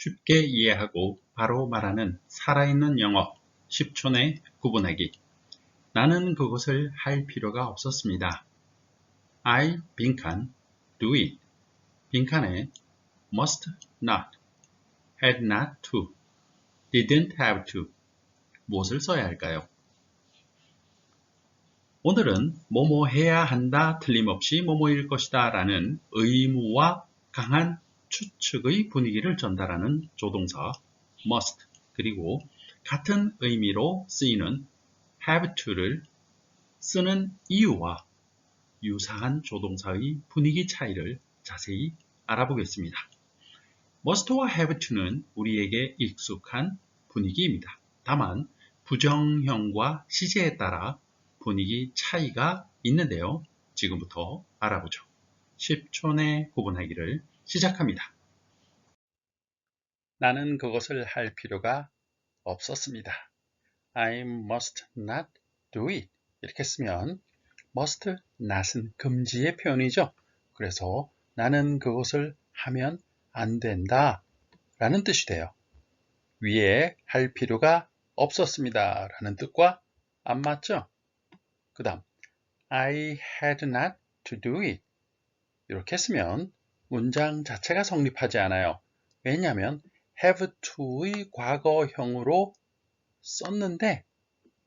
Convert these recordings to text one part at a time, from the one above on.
쉽게 이해하고 바로 말하는 살아있는 영어 10초 내 구분하기. 나는 그것을 할 필요가 없었습니다. I 빈칸 do it. 빈칸에 must not, had not to, didn't have to 무엇을 써야 할까요? 오늘은 뭐뭐 해야 한다 틀림없이 뭐뭐일 것이다 라는 의무와 강한 추측의 분위기를 전달하는 조동사 must 그리고 같은 의미로 쓰이는 have to를 쓰는 이유와 유사한 조동사의 분위기 차이를 자세히 알아보겠습니다. must와 have to는 우리에게 익숙한 분위기입니다. 다만 부정형과 시제에 따라 분위기 차이가 있는데요. 지금부터 알아보죠. 10초 내 구분하기를 시작합니다. 나는 그것을 할 필요가 없었습니다. I must not do it. 이렇게 쓰면 must not은 금지의 표현이죠. 그래서 나는 그것을 하면 안 된다 라는 뜻이 돼요. 위에 할 필요가 없었습니다 라는 뜻과 안 맞죠? 그 다음 I had not to do it. 이렇게 쓰면 문장 자체가 성립하지 않아요. 왜냐하면 have to의 과거형으로 썼는데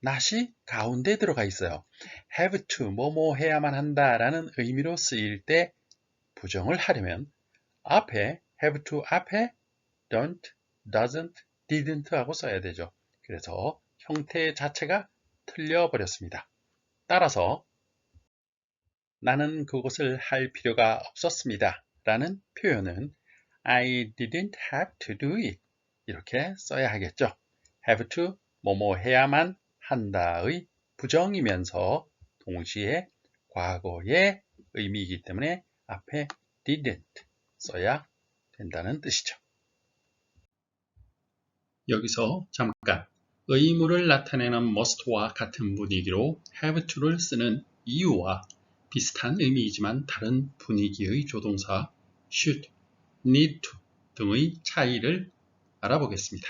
not이 가운데 들어가 있어요. have to, 뭐뭐 해야만 한다 라는 의미로 쓰일 때 부정을 하려면 앞에 have to 앞에 don't, doesn't, didn't 하고 써야 되죠. 그래서 형태 자체가 틀려버렸습니다. 따라서 나는 그것을 할 필요가 없었습니다 라는 표현은 I didn't have to do it 이렇게 써야 하겠죠. have to, 뭐뭐 해야만 한다의 부정이면서 동시에 과거의 의미이기 때문에 앞에 didn't 써야 된다는 뜻이죠. 여기서 잠깐 의무를 나타내는 must와 같은 분위기로 have to를 쓰는 이유와 비슷한 의미이지만 다른 분위기의 조동사 should, need to 등의 차이를 알아보겠습니다.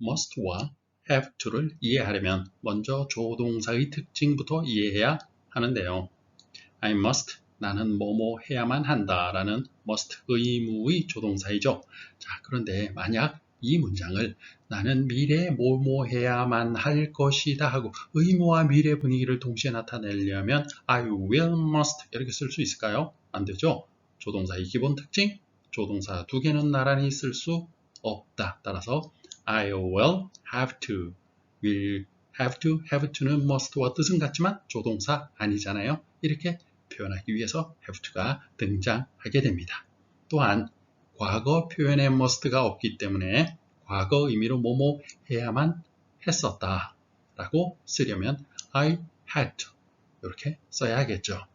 must와 have to를 이해하려면 먼저 조동사의 특징부터 이해해야 하는데요. I must, 나는 뭐뭐 해야만 한다 라는 must 의무의 조동사이죠. 자, 그런데 만약 이 문장을 나는 미래에 뭐뭐 해야만 할 것이다 하고 의무와 미래 분위기를 동시에 나타내려면 I will, must 이렇게 쓸 수 있을까요? 안 되죠. 조동사의 기본 특징, 조동사 두 개는 나란히 쓸 수 없다. 따라서 I will have to, will have to, have to는 must와 뜻은 같지만 조동사 아니잖아요. 이렇게 표현하기 위해서 have to가 등장하게 됩니다. 또한 과거 표현에 must가 없기 때문에 과거 의미로 뭐뭐 해야만 했었다 라고 쓰려면 I had to 이렇게 써야 하겠죠.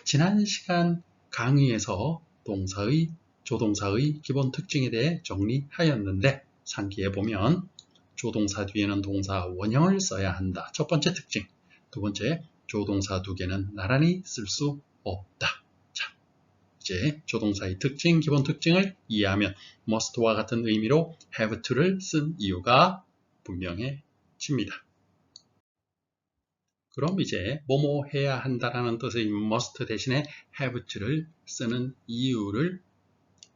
지난 시간 강의에서 동사의, 조동사의 기본 특징에 대해 정리하였는데 상기해 보면 조동사 뒤에는 동사 원형을 써야 한다. 첫 번째 특징. 두 번째, 조동사 두 개는 나란히 쓸 수 없다. 자, 이제 조동사의 특징, 기본 특징을 이해하면 must와 같은 의미로 have to를 쓴 이유가 분명해집니다. 그럼 이제 뭐뭐 해야 한다라는 뜻의 must 대신에 have to를 쓰는 이유를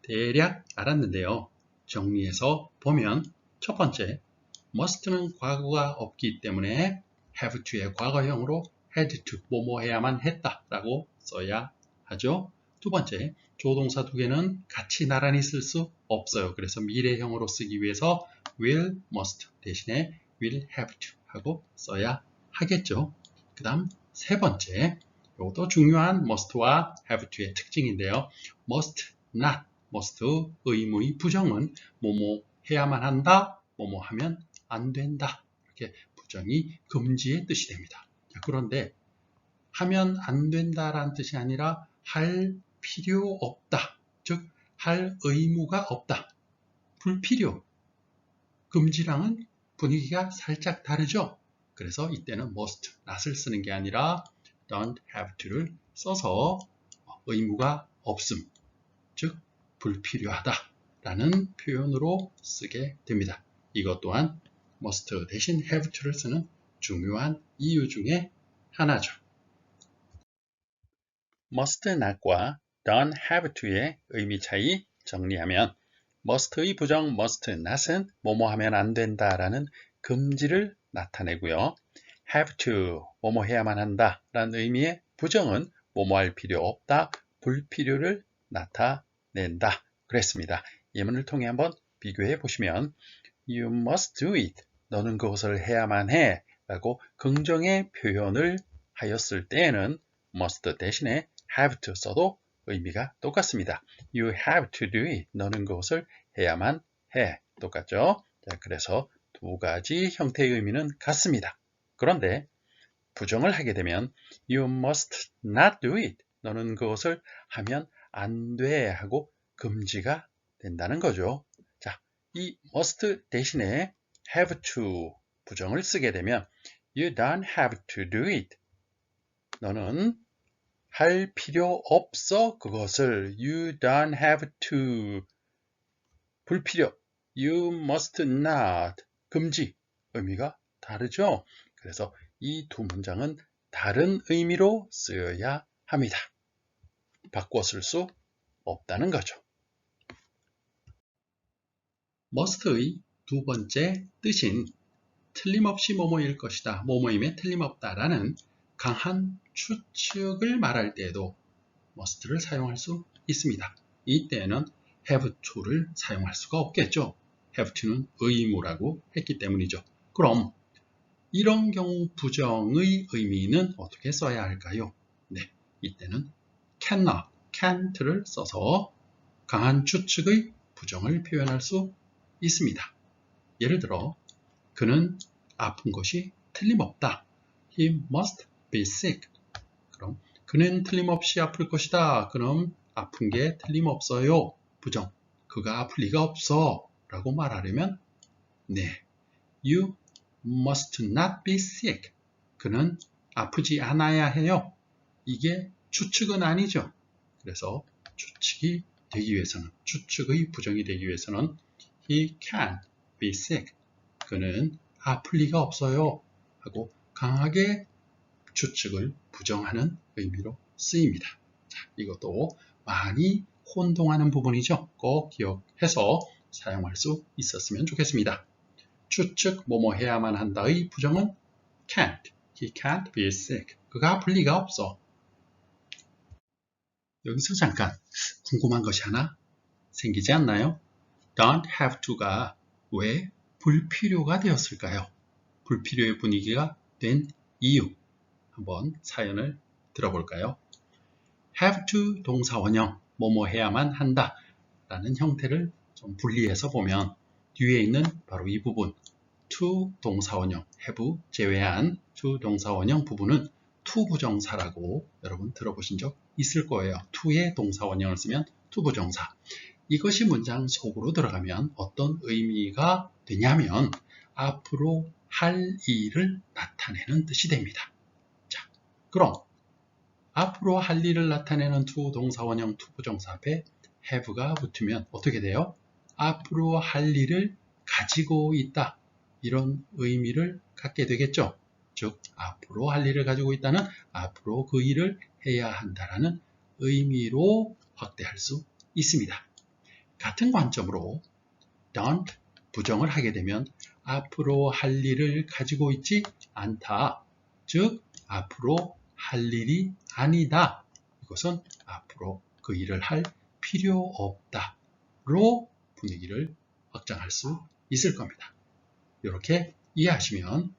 대략 알았는데요. 정리해서 보면 첫 번째, must는 과거가 없기 때문에 have to의 과거형으로 had to, 뭐뭐 해야만 했다 라고 써야 하죠. 두 번째, 조동사 두 개는 같이 나란히 쓸 수 없어요. 그래서 미래형으로 쓰기 위해서 will, must 대신에 will have to 하고 써야 하겠죠. 그 다음 세 번째, 이것도 중요한 must와 have to의 특징인데요. must not, must 의무의 부정은 뭐뭐 해야만 한다, 뭐뭐 하면 안 된다. 이렇게 부정이 금지의 뜻이 됩니다. 자, 그런데 하면 안 된다라는 뜻이 아니라 할 필요 없다. 즉, 할 의무가 없다. 불필요. 금지랑은 분위기가 살짝 다르죠. 그래서 이때는 must, not을 쓰는 게 아니라 don't have to를 써서 의무가 없음. 즉, 불필요하다 라는 표현으로 쓰게 됩니다. 이것 또한 must 대신 have to를 쓰는 중요한 이유 중에 하나죠. must not과 don't have to의 의미 차이 정리하면 must의 부정 must not은 뭐뭐 하면 안 된다라는 금지를 나타내고요. have to, 뭐뭐 해야만 한다 라는 의미의 부정은 뭐뭐 할 필요 없다, 불필요를 나타낸다 그랬습니다. 예문을 통해 한번 비교해 보시면 You must do it, 너는 그것을 해야만 해 라고 긍정의 표현을 하였을 때에는 must 대신에 have to 써도 의미가 똑같습니다. You have to do it, 너는 그것을 해야만 해. 똑같죠? 자, 그래서 두 가지 형태의 의미는 같습니다. 그런데 부정을 하게 되면 You must not do it, 너는 그것을 하면 안 돼 하고 금지가 된다는 거죠. 자, 이 must 대신에 have to 부정을 쓰게 되면 You don't have to do it, 너는 할 필요 없어 그것을. You don't have to 불필요, You must not 금지, 의미가 다르죠. 그래서 이 두 문장은 다른 의미로 쓰여야 합니다. 바꿔 쓸 수 없다는 거죠. must의 두 번째 뜻인 틀림없이 뭐뭐일 것이다, 뭐뭐임에 틀림없다라는 강한 추측을 말할 때에도 must를 사용할 수 있습니다. 이때에는 have to를 사용할 수가 없겠죠. have to는 의무라고 했기 때문이죠. 그럼 이런 경우 부정의 의미는 어떻게 써야 할까요? 네, 이때는 cannot, can't를 써서 강한 추측의 부정을 표현할 수 있습니다. 예를 들어 그는 아픈 것이 틀림없다. He must be sick. 그럼 그는 틀림없이 아플 것이다. 그럼 아픈 게 틀림없어요. 부정. 그가 아플 리가 없어. 라고 말하려면 네, You must not be sick. 그는 아프지 않아야 해요. 이게 추측은 아니죠. 그래서 추측이 되기 위해서는, 추측의 부정이 되기 위해서는 He can't be sick. 그는 아플 리가 없어요. 하고 강하게 추측을 부정하는 의미로 쓰입니다. 자, 이것도 많이 혼동하는 부분이죠. 꼭 기억해서 사용할 수 있었으면 좋겠습니다. 추측 뭐뭐 해야만 한다의 부정은 can't. He can't be sick. 그가 아플 리가 없어. 여기서 잠깐 궁금한 것이 하나 생기지 않나요? don't have to가 왜 불필요가 되었을까요? 불필요의 분위기가 된 이유 한번 사연을 들어볼까요? have to 동사 원형 뭐뭐 해야만 한다 라는 형태를 좀 분리해서 보면 뒤에 있는 바로 이 부분 to 동사 원형 have 제외한 to 동사 원형 부분은 to 부정사라고 여러분 들어보신 적 있을 거예요. to의 동사 원형을 쓰면 to 부정사. 이것이 문장 속으로 들어가면 어떤 의미가 되냐면 앞으로 할 일을 나타내는 뜻이 됩니다. 자, 그럼 앞으로 할 일을 나타내는 to 동사 원형 to 부정사 앞에 have가 붙으면 어떻게 돼요? 앞으로 할 일을 가지고 있다. 이런 의미를 갖게 되겠죠. 즉 앞으로 할 일을 가지고 있다는 앞으로 그 일을 해야 한다라는 의미로 확대할 수 있습니다. 같은 관점으로 don't 부정을 하게 되면 앞으로 할 일을 가지고 있지 않다. 즉 앞으로 할 일이 아니다. 이것은 앞으로 그 일을 할 필요 없다로 분위기를 확장할 수 있을 겁니다. 이렇게 이해하시면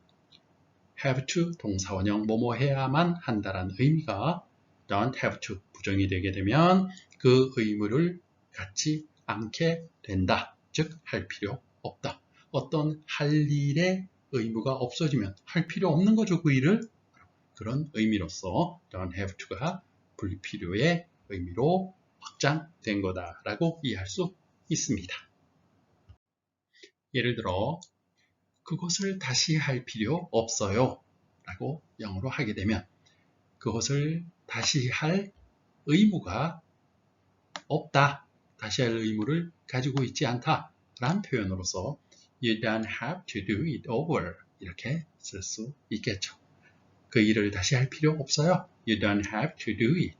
have to 동사 원형 뭐뭐 해야만 한다라는 의미가 don't have to 부정이 되게 되면 그 의무를 갖지 않게 된다. 즉 할 필요 없다. 어떤 할 일의 의무가 없어지면 할 필요 없는 거죠. 그 일을. 그런 의미로서 don't have to가 불필요의 의미로 확장된 거다라고 이해할 수 있습니다. 예를 들어 그것을 다시 할 필요 없어요 라고 영어로 하게 되면 그것을 다시 할 의무가 없다. 다시 할 의무를 가지고 있지 않다 라는 표현으로서 You don't have to do it over 이렇게 쓸 수 있겠죠. 그 일을 다시 할 필요 없어요. You don't have to do it.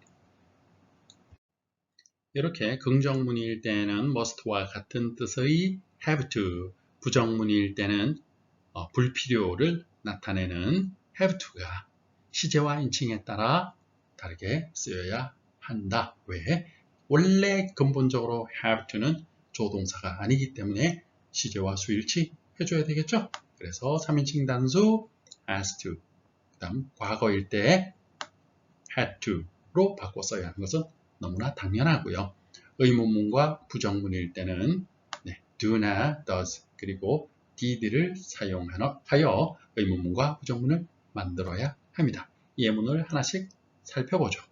이렇게 긍정문일 때는 must와 같은 뜻의 have to, 부정문일 때는 불필요를 나타내는 have to가 시제와 인칭에 따라 다르게 쓰여야 한다. 왜? 원래 근본적으로 have to는 조동사가 아니기 때문에 시제와 수일치 해줘야 되겠죠? 그래서 3인칭 단수 has to, 그 다음 과거일 때 had to로 바꿔 써야 하는 것은 너무나 당연하고요. 의문문과 부정문일 때는 do나 does 그리고 did를 사용하여 의문문과 부정문을 만들어야 합니다. 예문을 하나씩 살펴보죠.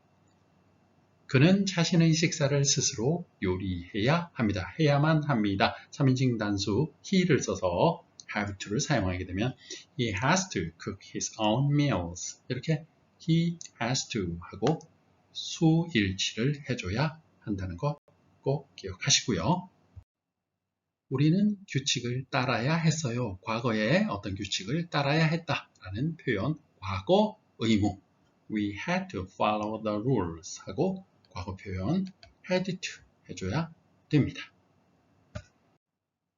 그는 자신의 식사를 스스로 요리해야 합니다. 해야만 합니다. 3인칭 단수 he를 써서 have to를 사용하게 되면 he has to cook his own meals 이렇게 he has to 하고 수일치를 해줘야 한다는 거 꼭 기억하시고요. 우리는 규칙을 따라야 했어요. 과거에 어떤 규칙을 따라야 했다라는 표현 과거 의무 We had to follow the rules 하고 과거 표현 had to 해줘야 됩니다.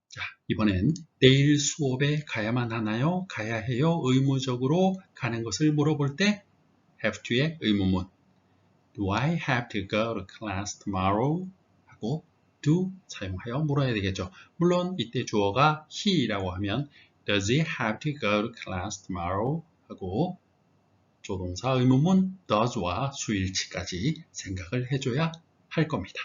자, 이번엔 내일 수업에 가야만 하나요? 가야 해요? 의무적으로 가는 것을 물어볼 때 have to의 의무문 Do I have to go to class tomorrow? 하고 do 사용하여 물어야 되겠죠. 물론 이때 주어가 he라고 하면 Does he have to go to class tomorrow? 하고 조동사 의문문 does와 수일치까지 생각을 해줘야 할 겁니다.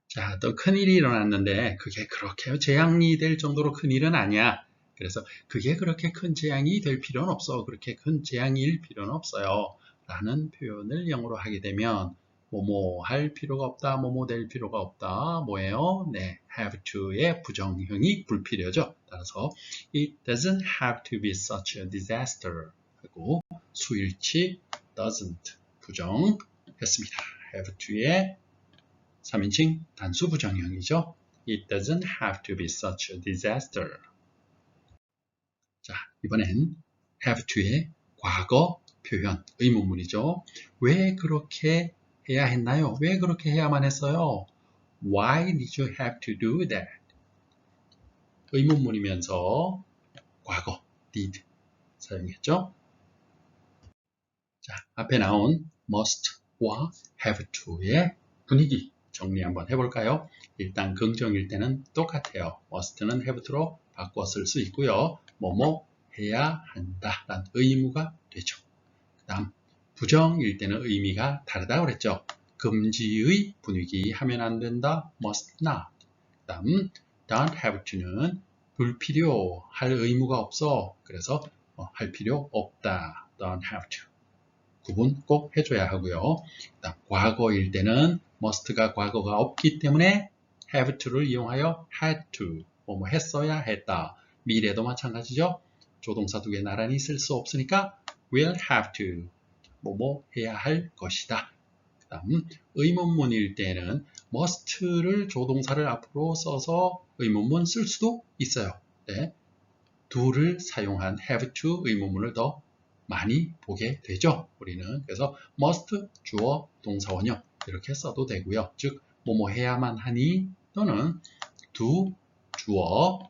자, 또 큰일이 일어났는데 그게 그렇게 재앙이 될 정도로 큰일은 아니야. 그래서 그게 그렇게 큰 재앙이 될 필요는 없어. 그렇게 큰 재앙일 필요는 없어요. 라는 표현을 영어로 하게 되면 뭐뭐 할 필요가 없다, 뭐뭐 될 필요가 없다. 뭐예요? 네, have to의 부정형이 불필요죠. 따라서 it doesn't have to be such a disaster 하고 수일치 doesn't 부정했습니다. have to의 3인칭 단수 부정형이죠. It doesn't have to be such a disaster. 자, 이번엔 have to의 과거 표현, 의문문이죠. 왜 그렇게 해야 했나요? 왜 그렇게 해야만 했어요? Why did you have to do that? 의문문이면서 과거, did 사용했죠. 자, 앞에 나온 must와 have to의 분위기 정리 한번 해볼까요? 일단 긍정일 때는 똑같아요. must는 have to로 바꿔 쓸 수 있고요. 뭐뭐 해야 한다 라는 의무가 되죠. 그 다음 부정일 때는 의미가 다르다고 그랬죠. 금지의 분위기 하면 안 된다. must not. 그 다음 don't have to는 불필요 할 의무가 없어. 그래서 할 필요 없다. don't have to. 구분 꼭 해줘야 하고요. 그다음 과거일 때는 must가 과거가 없기 때문에 have to를 이용하여 had to, 뭐뭐 했어야 했다. 미래도 마찬가지죠. 조동사 두 개 나란히 쓸 수 없으니까 will have to, 뭐뭐 해야 할 것이다. 그 다음 의문문일 때는 must를 조동사를 앞으로 써서 의문문 쓸 수도 있어요. 네. do를 사용한 have to 의문문을 더 많이 보게 되죠. 우리는 그래서 must 주어 동사 원형 이렇게 써도 되고요. 즉 뭐뭐 해야만 하니 또는 do 주어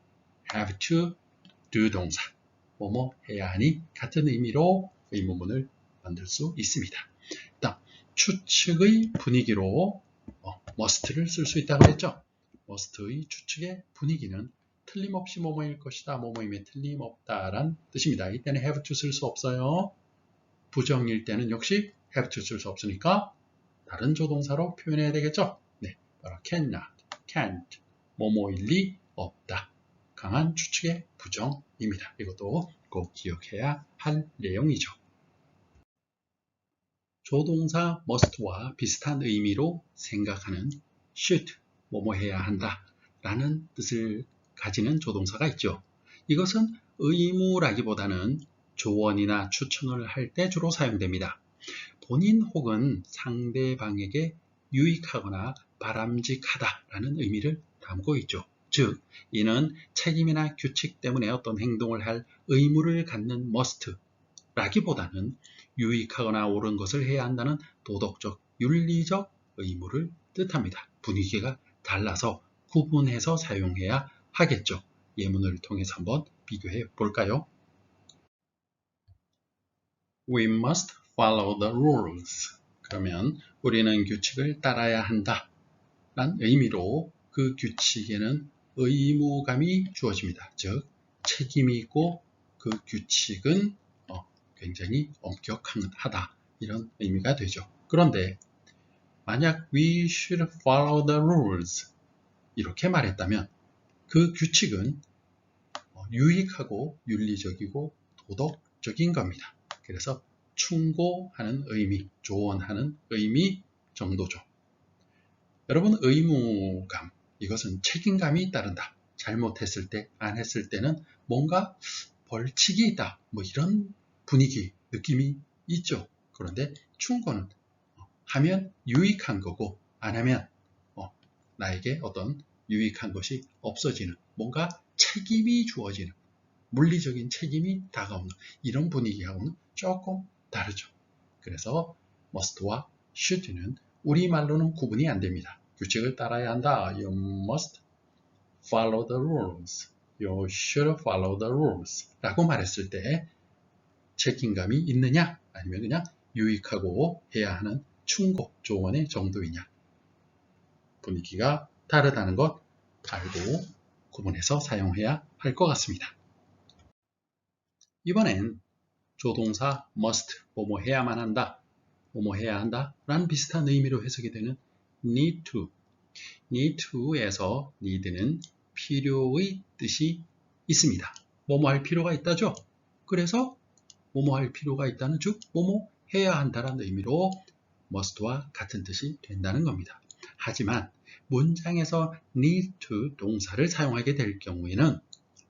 have to do 동사 뭐뭐 해야 하니 같은 의미로 의문문을 만들 수 있습니다. 다음 추측의 분위기로 must를 쓸 수 있다고 했죠. must의 추측의 분위기는 틀림없이 뭐뭐일 것이다. 뭐뭐임에 틀림없다란 뜻입니다. 이때는 have to 쓸 수 없어요. 부정일 때는 역시 have to 쓸 수 없으니까 다른 조동사로 표현해야 되겠죠. 네, 바로 cannot, can't, 뭐뭐일 리 없다. 강한 추측의 부정입니다. 이것도 꼭 기억해야 할 내용이죠. 조동사 must와 비슷한 의미로 생각하는 should, 뭐뭐 해야 한다 라는 뜻을 가지는 조동사가 있죠. 이것은 의무라기보다는 조언이나 추천을 할 때 주로 사용됩니다. 본인 혹은 상대방에게 유익하거나 바람직하다라는 의미를 담고 있죠. 즉, 이는 책임이나 규칙 때문에 어떤 행동을 할 의무를 갖는 must라기보다는 유익하거나 옳은 것을 해야 한다는 도덕적, 윤리적 의무를 뜻합니다. 분위기가 달라서 구분해서 사용해야 하겠죠. 예문을 통해서 한번 비교해 볼까요? We must follow the rules. 그러면 우리는 규칙을 따라야 한다 란 의미로 그 규칙에는 의무감이 주어집니다. 즉, 책임이 있고 그 규칙은 굉장히 엄격하다 이런 의미가 되죠. 그런데 만약 we should follow the rules 이렇게 말했다면 그 규칙은 유익하고 윤리적이고 도덕적인 겁니다. 그래서 충고하는 의미, 조언하는 의미 정도죠. 여러분, 의무감, 이것은 책임감이 따른다. 잘못했을 때, 안 했을 때는 뭔가 벌칙이 있다. 뭐 이런 분위기, 느낌이 있죠. 그런데 충고는 하면 유익한 거고, 안 하면 나에게 어떤 유익한 것이 없어지는, 뭔가 책임이 주어지는, 물리적인 책임이 다가오는 이런 분위기하고는 조금 다르죠. 그래서 must와 should는 우리말로는 구분이 안 됩니다. 규칙을 따라야 한다. You must follow the rules. You should follow the rules. 라고 말했을 때 책임감이 있느냐? 아니면 그냥 유익하고 해야 하는 충고, 조언의 정도이냐? 분위기가 다르다는 것 알고 구분해서 사용해야 할 것 같습니다. 이번엔 조동사 must, 뭐뭐 해야만 한다, 뭐뭐 해야 한다 라는 비슷한 의미로 해석이 되는 need to. need to에서 need는 필요의 뜻이 있습니다. 뭐뭐 할 필요가 있다죠. 그래서 뭐뭐 할 필요가 있다는, 즉 뭐뭐 해야 한다는 의미로 must와 같은 뜻이 된다는 겁니다. 하지만 문장에서 need to 동사를 사용하게 될 경우에는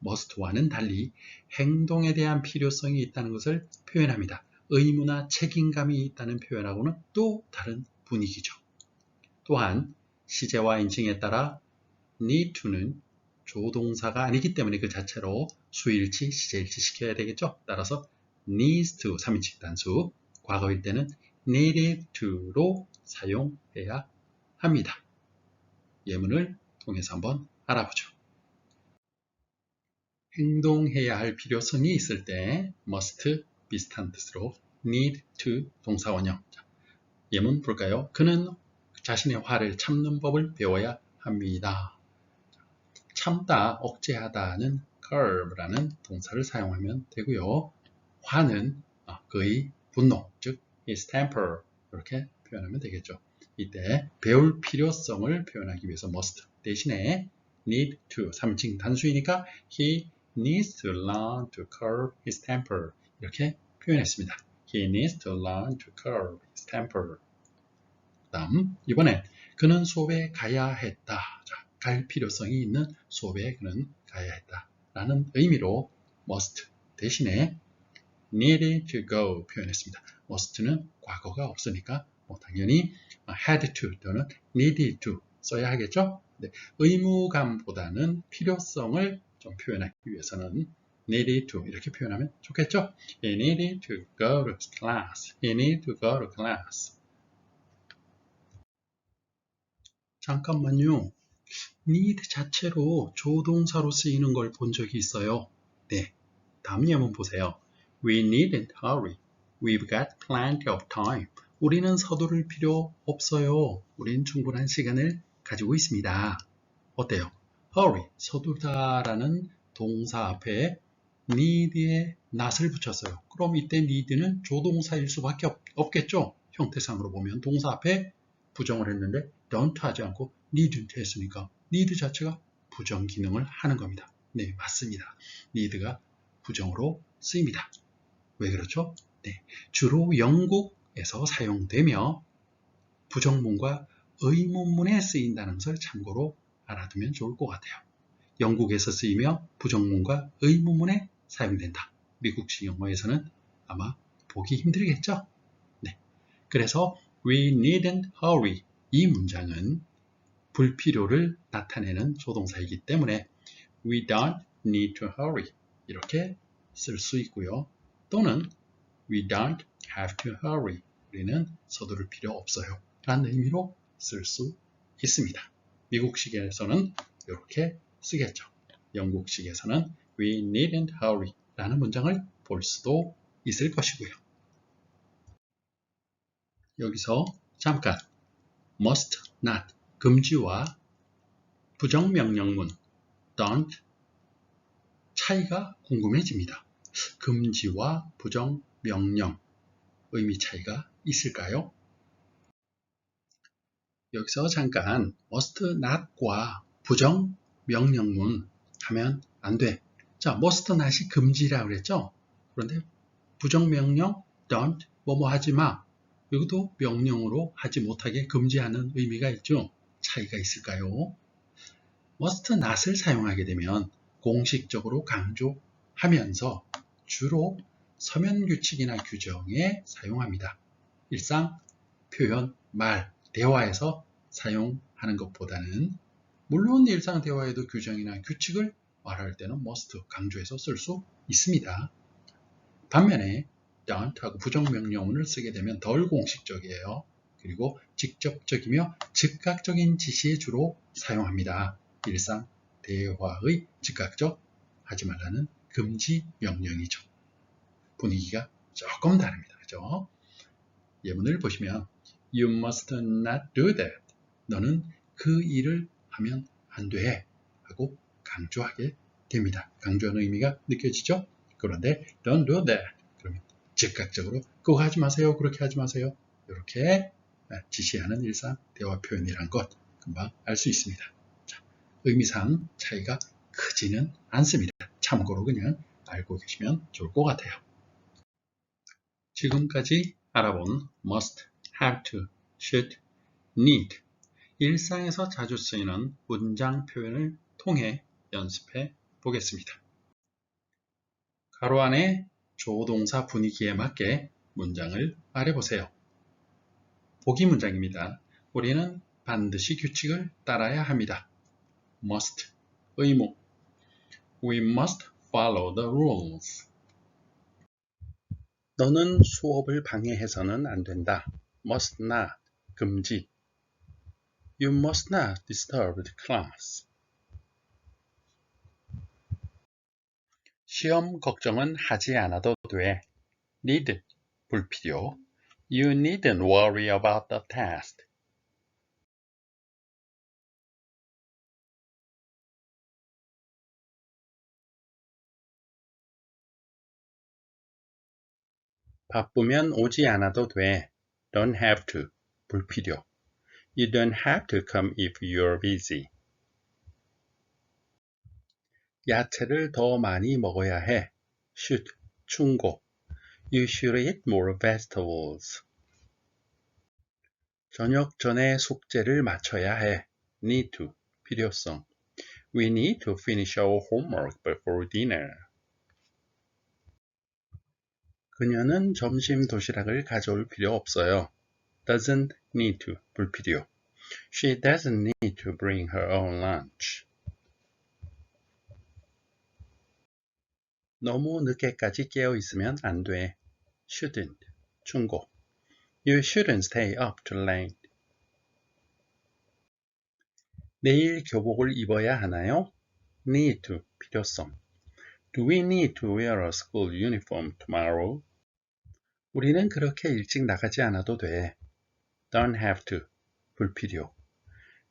must와는 달리 행동에 대한 필요성이 있다는 것을 표현합니다. 의무나 책임감이 있다는 표현하고는 또 다른 분위기죠. 또한 시제와 인칭에 따라 need to는 조동사가 아니기 때문에 그 자체로 수일치, 시제일치 시켜야 되겠죠. 따라서 needs to, 3인칭 단수, 과거일 때는 needed to로 사용해야 합니다. 예문을 통해서 한번 알아보죠. 행동해야 할 필요성이 있을 때 must 비슷한 뜻으로 need to 동사 원형. 예문 볼까요? 그는 자신의 화를 참는 법을 배워야 합니다. 참다, 억제하다는 curb라는 동사를 사용하면 되고요. 화는 그의 분노, 즉 his temper 이렇게 표현하면 되겠죠. 이때 배울 필요성을 표현하기 위해서 must 대신에 need to, 3인칭 단수이니까 he needs to learn to curb his temper 이렇게 표현했습니다. He needs to learn to curb his temper. 다음, 이번엔 그는 수업에 가야 했다. 자, 갈 필요성이 있는 수업에 그는 가야 했다 라는 의미로 must 대신에 needed to go 표현했습니다. must는 과거가 없으니까 당연히 had to 또는 needed to 써야 하겠죠. 네, 의무감보다는 필요성을 좀 표현하기 위해서는 needed to 이렇게 표현하면 좋겠죠. He needed to go to class. He needed to go to class. 잠깐만요. need 자체로 조동사로 쓰이는 걸 본 적이 있어요. 네, 다음 예문 보세요. We needn't hurry. We've got plenty of time. 우리는 서두를 필요 없어요. 우린 충분한 시간을 가지고 있습니다. 어때요? hurry, 서두르다라는 동사 앞에 need의 not을 붙였어요. 그럼 이때 need는 조동사일 수밖에 없겠죠? 형태상으로 보면 동사 앞에 부정을 했는데 don't 하지 않고 needn't 했으니까 need 자체가 부정 기능을 하는 겁니다. 네, 맞습니다. need가 부정으로 쓰입니다. 왜 그렇죠? 네, 주로 영국에서 사용되며 부정문과 의문문에 쓰인다는 것을 참고로 알아두면 좋을 것 같아요. 영국에서 쓰이며 부정문과 의문문에 사용된다. 미국식 영어에서는 아마 보기 힘들겠죠? 네, 그래서 we needn't hurry 이 문장은 불필요를 나타내는 조동사이기 때문에 we don't need to hurry 이렇게 쓸 수 있고요. 또는 we don't have to hurry 우리는 서두를 필요 없어요 라는 의미로 쓸 수 있습니다. 미국식에서는 이렇게 쓰겠죠. 영국식에서는 we needn't hurry 라는 문장을 볼 수도 있을 것이고요. 여기서 잠깐 must not 금지와 부정명령문 don't 차이가 궁금해집니다. 금지와 부정명령 의미 차이가 있을까요? 여기서 잠깐 must not과 부정명령문 하면 안 돼. 자, must not이 금지라고 그랬죠? 그런데 부정명령 don't 뭐뭐 하지 마. 이것도 명령으로 하지 못하게 금지하는 의미가 있죠. 차이가 있을까요? must not을 사용하게 되면 공식적으로 강조하면서 주로 서면규칙이나 규정에 사용합니다. 일상, 표현, 말, 대화에서 사용하는 것보다는 물론 일상 대화에도 규정이나 규칙을 말할 때는 must 강조해서 쓸 수 있습니다. 반면에 don't 하고 부정명령문을 쓰게 되면 덜 공식적이에요. 그리고 직접적이며 즉각적인 지시에 주로 사용합니다. 일상 대화의 즉각적 하지 말라는 금지 명령이죠. 분위기가 조금 다릅니다. 그죠? 예문을 보시면 You must not do that. 너는 그 일을 하면 안 돼. 하고 강조하게 됩니다. 강조하는 의미가 느껴지죠? 그런데 don't do that. 그러면 즉각적으로 그거 하지 마세요. 그렇게 하지 마세요. 이렇게 지시하는 일상 대화 표현이란 것 금방 알 수 있습니다. 자, 의미상 차이가 크지는 않습니다. 참고로 그냥 알고 계시면 좋을 것 같아요. 지금까지 알아본 must, have to, should, need 일상에서 자주 쓰이는 문장 표현을 통해 연습해 보겠습니다. 가로 안에 조동사 분위기에 맞게 문장을 말해보세요. 보기 문장입니다. 우리는 반드시 규칙을 따라야 합니다. must, 의무. We must follow the rules. 너는 수업을 방해해서는 안 된다. must not, 금지. You must not disturb the class. 시험 걱정은 하지 않아도 돼. need, 불필요. You needn't worry about the test. 바쁘면 오지 않아도 돼. Don't have to, 불필요. You don't have to come if you're busy. 야채를 더 많이 먹어야 해. should, 충고. You should eat more vegetables. 저녁 전에 숙제를 마쳐야 해. need to, 필요성. We need to finish our homework before dinner. 그녀는 점심 도시락을 가져올 필요 없어요. doesn't need to, 불필요. She doesn't need to bring her own lunch. 너무 늦게까지 깨어 있으면 안 돼. shouldn't, 충고. You shouldn't stay up too late. 내일 교복을 입어야 하나요? need to, 필요성. Do we need to wear a school uniform tomorrow? 우리는 그렇게 일찍 나가지 않아도 돼. Don't have to, 불필요.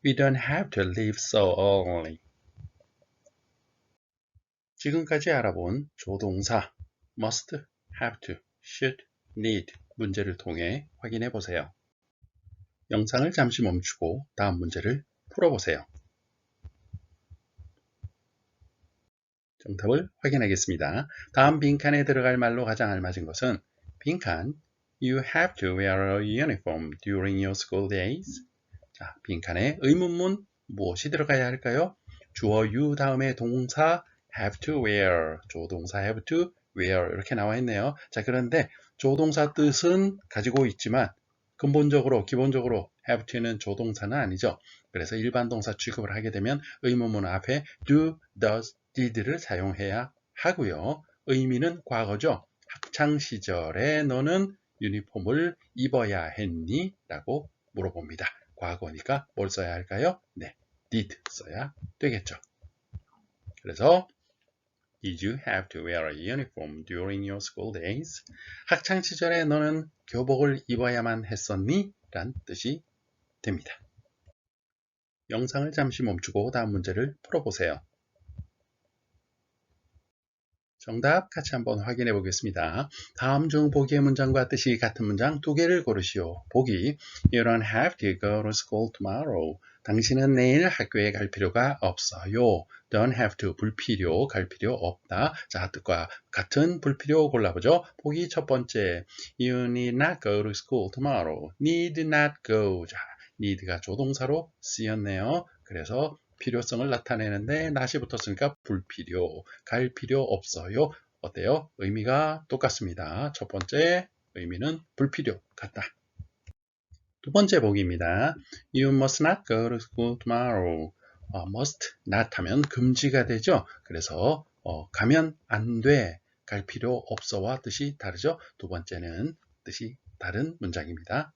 We don't have to leave so early. 지금까지 알아본 조동사 must, have to, should, need 문제를 통해 확인해 보세요. 영상을 잠시 멈추고 다음 문제를 풀어보세요. 정답을 확인하겠습니다. 다음 빈칸에 들어갈 말로 가장 알맞은 것은 빈칸 You have to wear a uniform during your school days. 자, 빈칸에 의문문 무엇이 들어가야 할까요? 주어 you 다음에 동사 have to wear, 조동사 have to wear 이렇게 나와 있네요. 자, 그런데 조동사 뜻은 가지고 있지만 근본적으로 기본적으로 have to는 조동사는 아니죠. 그래서 일반 동사 취급을 하게 되면 의문문 앞에 do, does, did를 사용해야 하고요. 의미는 과거죠. 학창시절에 너는 유니폼을 입어야 했니? 라고 물어봅니다. 과거니까 뭘 써야 할까요? 네, did 써야 되겠죠. 그래서 Did you have to wear a uniform during your school days? 학창시절에 너는 교복을 입어야만 했었니? 란 뜻이 됩니다. 영상을 잠시 멈추고 다음 문제를 풀어보세요. 정답 같이 한번 확인해 보겠습니다. 다음 중 보기의 문장과 뜻이 같은 문장 두 개를 고르시오. 보기 You don't have to go to school tomorrow. 당신은 내일 학교에 갈 필요가 없어요. Don't have to 불필요, 갈 필요 없다. 자, 뜻과 같은 불필요 골라보죠. 보기 첫 번째 You need not go to school tomorrow. Need not go. 자, need가 조동사로 쓰였네요. 그래서 필요성을 나타내는데 not이 붙었으니까 불필요, 갈 필요 없어요. 어때요? 의미가 똑같습니다. 첫 번째 의미는 불필요 같다. 두 번째 보기입니다. You must not go to school tomorrow. must not 하면 금지가 되죠. 그래서 가면 안 돼, 갈 필요 없어와 뜻이 다르죠. 두 번째는 뜻이 다른 문장입니다.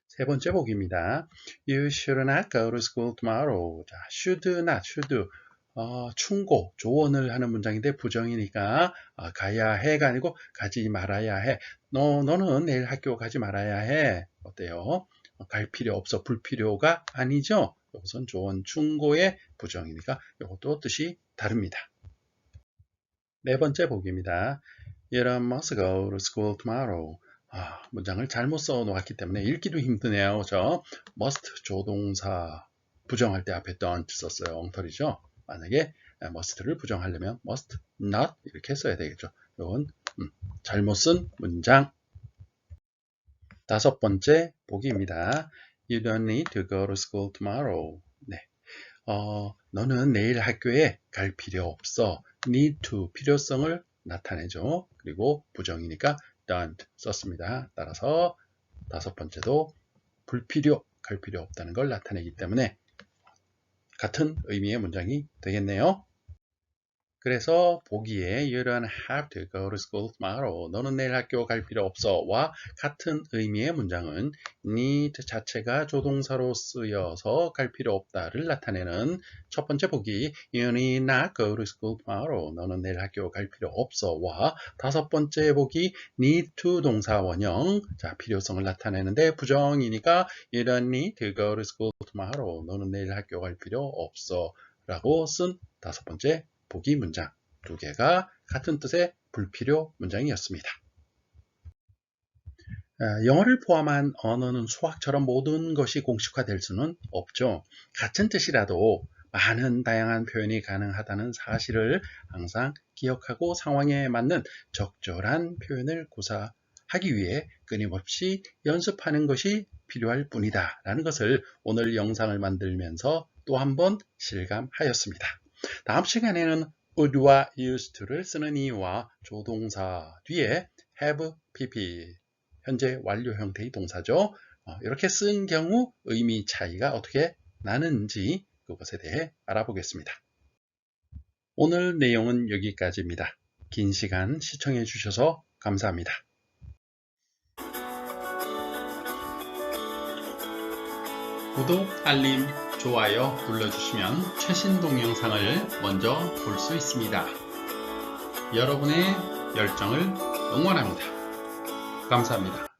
세 번째 보기입니다. You should not go to school tomorrow. 자, should not, should. 충고, 조언을 하는 문장인데 부정이니까 가야 해가 아니고 가지 말아야 해. 너는 내일 학교 가지 말아야 해. 어때요? 갈 필요 없어. 불필요가 아니죠. 이것은 조언, 충고의 부정이니까 이것도 뜻이 다릅니다. 네 번째 보기입니다. You must go to school tomorrow. 문장을 잘못 써 놓았기 때문에 읽기도 힘드네요. 그렇죠? must 조동사 부정할 때 앞에 don't 썼어요. 엉터리죠? 만약에 must를 부정하려면 must not 이렇게 써야 되겠죠. 이건 잘못 쓴 문장. 다섯 번째 보기입니다. You don't need to go to school tomorrow. 네. 너는 내일 학교에 갈 필요 없어. need to 필요성을 나타내죠. 그리고 부정이니까 don't 썼습니다. 따라서 다섯 번째도 불필요, 갈 필요 없다는 걸 나타내기 때문에 같은 의미의 문장이 되겠네요. 그래서 보기에 You don't have to go to school tomorrow. 너는 내일 학교 갈 필요 없어와 같은 의미의 문장은 need 자체가 조동사로 쓰여서 갈 필요 없다를 나타내는 첫 번째 보기 You need not go to school tomorrow. 너는 내일 학교 갈 필요 없어와 다섯 번째 보기 need to 동사 원형. 자, 필요성을 나타내는데 부정이니까 You don't need to go to school tomorrow. 너는 내일 학교 갈 필요 없어 라고 쓴 다섯 번째 보기 문장 두 개가 같은 뜻의 불필요 문장이었습니다. 영어를 포함한 언어는 수학처럼 모든 것이 공식화될 수는 없죠. 같은 뜻이라도 많은 다양한 표현이 가능하다는 사실을 항상 기억하고 상황에 맞는 적절한 표현을 구사하기 위해 끊임없이 연습하는 것이 필요할 뿐이다 라는 것을 오늘 영상을 만들면서 또 한 번 실감하였습니다. 다음 시간에는 would와 used to를 쓰는 이유와 조동사 뒤에 have, pp, 현재 완료 형태의 동사죠. 이렇게 쓴 경우 의미 차이가 어떻게 나는지 그것에 대해 알아보겠습니다. 오늘 내용은 여기까지입니다. 긴 시간 시청해 주셔서 감사합니다. 구독, 알림, 좋아요 눌러주시면 최신 동영상을 먼저 볼 수 있습니다. 여러분의 열정을 응원합니다. 감사합니다.